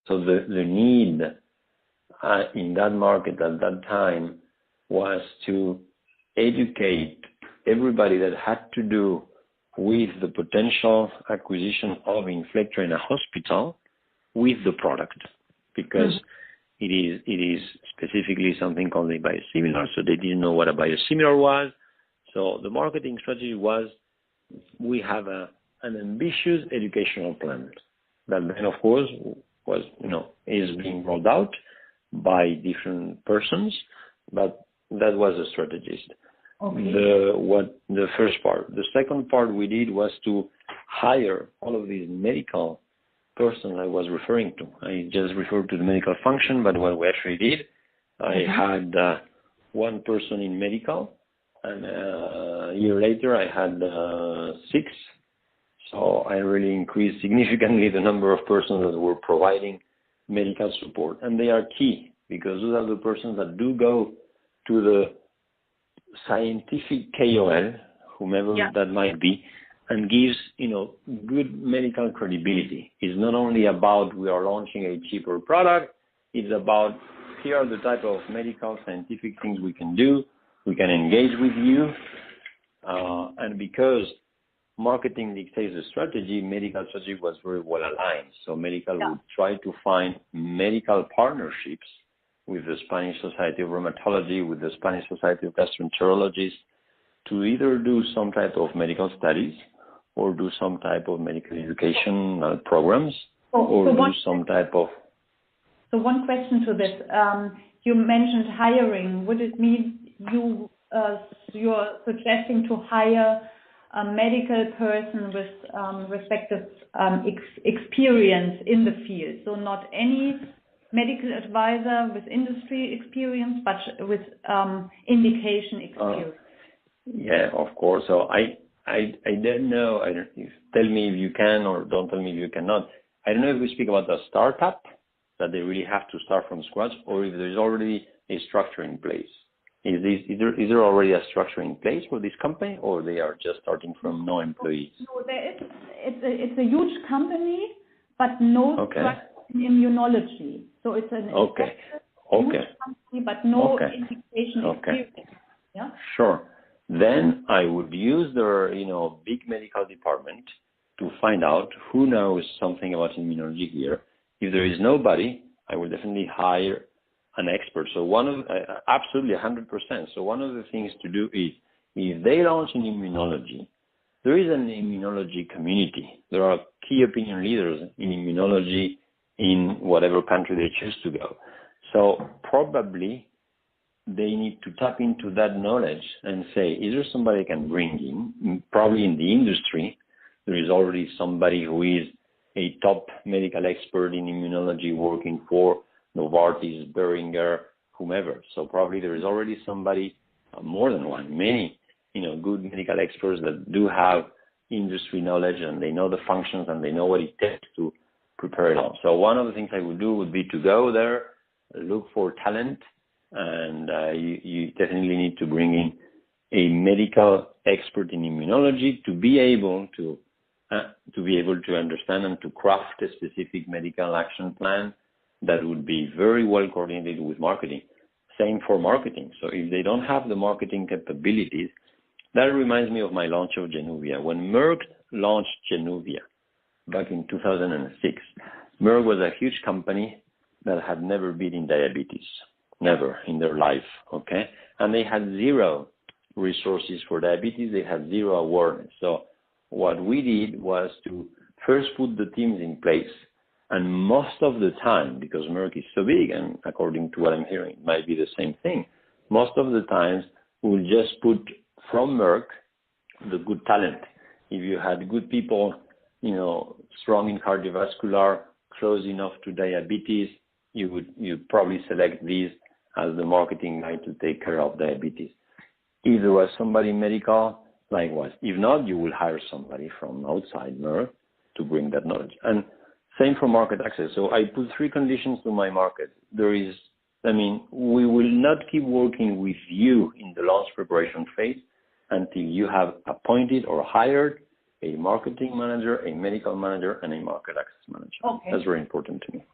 So the need in that market at that time was to educate everybody that had to do with the potential acquisition of Inflectra in a hospital with the product, because it is specifically something called a biosimilar, so they didn't know what a biosimilar was. So the marketing strategy was, we have an ambitious educational plan that then, of course, was, is being rolled out by different persons, but that was a strategist. Okay. The first part. The second part we did was to hire all of these medical persons I was referring to. I just referred to the medical function, but what we actually did, I had one person in medical, and a year later I had 6. So I really increased significantly the number of persons that were providing medical support. And they are key, because those are the persons that do go to the scientific KOL, whomever that might be, and gives, good medical credibility. It's not only about we are launching a cheaper product, it's about here are the type of medical scientific things we can do, we can engage with you, and because marketing dictates the strategy, medical strategy was very well aligned. So medical would try to find medical partnerships with the Spanish Society of Rheumatology, with the Spanish Society of Gastroenterologists, to either do some type of medical studies or do some type of medical education programs, or do some type of... So one question to this. You mentioned hiring. Would it mean you're suggesting to hire a medical person with respective experience in the field? So not any medical advisor with industry experience, but with indication experience. Yeah, of course. So I don't know. Tell me if you can, or don't tell me if you cannot. I don't know if we speak about a startup that they really have to start from scratch, or if there's already a structure in place. Is there already a structure in place for this company, or they are just starting from no employees? No, there is. It's a huge company, but no structure in immunology. So it's an huge company, but no indication experience. Yeah. Sure. Then I would use their, big medical department to find out who knows something about immunology here. If there is nobody, I would definitely hire an expert. So absolutely 100%. So one of the things to do is, if they launch in immunology, there is an immunology community. There are key opinion leaders in immunology in whatever country they choose to go. So probably they need to tap into that knowledge and say, is there somebody I can bring in? Probably in the industry, there is already somebody who is a top medical expert in immunology working for Novartis, Boehringer, whomever. So probably there is already somebody, more than one, many, good medical experts that do have industry knowledge, and they know the functions and they know what it takes to prepare it all. So one of the things I would do would be to go there, look for talent, and you definitely need to bring in a medical expert in immunology to be able to understand and to craft a specific medical action plan that would be very well coordinated with marketing. Same for marketing. So if they don't have the marketing capabilities, that reminds me of my launch of Januvia. When Merck launched Januvia back in 2006, Merck was a huge company that had never been in diabetes, never in their life, okay? And they had zero resources for diabetes. They had zero awareness. So what we did was to first put the teams in place. And most of the time, because Merck is so big, and according to what I'm hearing, it might be the same thing, most of the times we'll just put from Merck the good talent. If you had good people, strong in cardiovascular, close enough to diabetes, you'd probably select these as the marketing guy to take care of diabetes. If there was somebody medical, likewise. If not, you will hire somebody from outside Merck to bring that knowledge. And same for market access. So I put 3 conditions to my market. We will not keep working with you in the launch preparation phase until you have appointed or hired a marketing manager, a medical manager, and a market access manager. Okay. That's very important to me.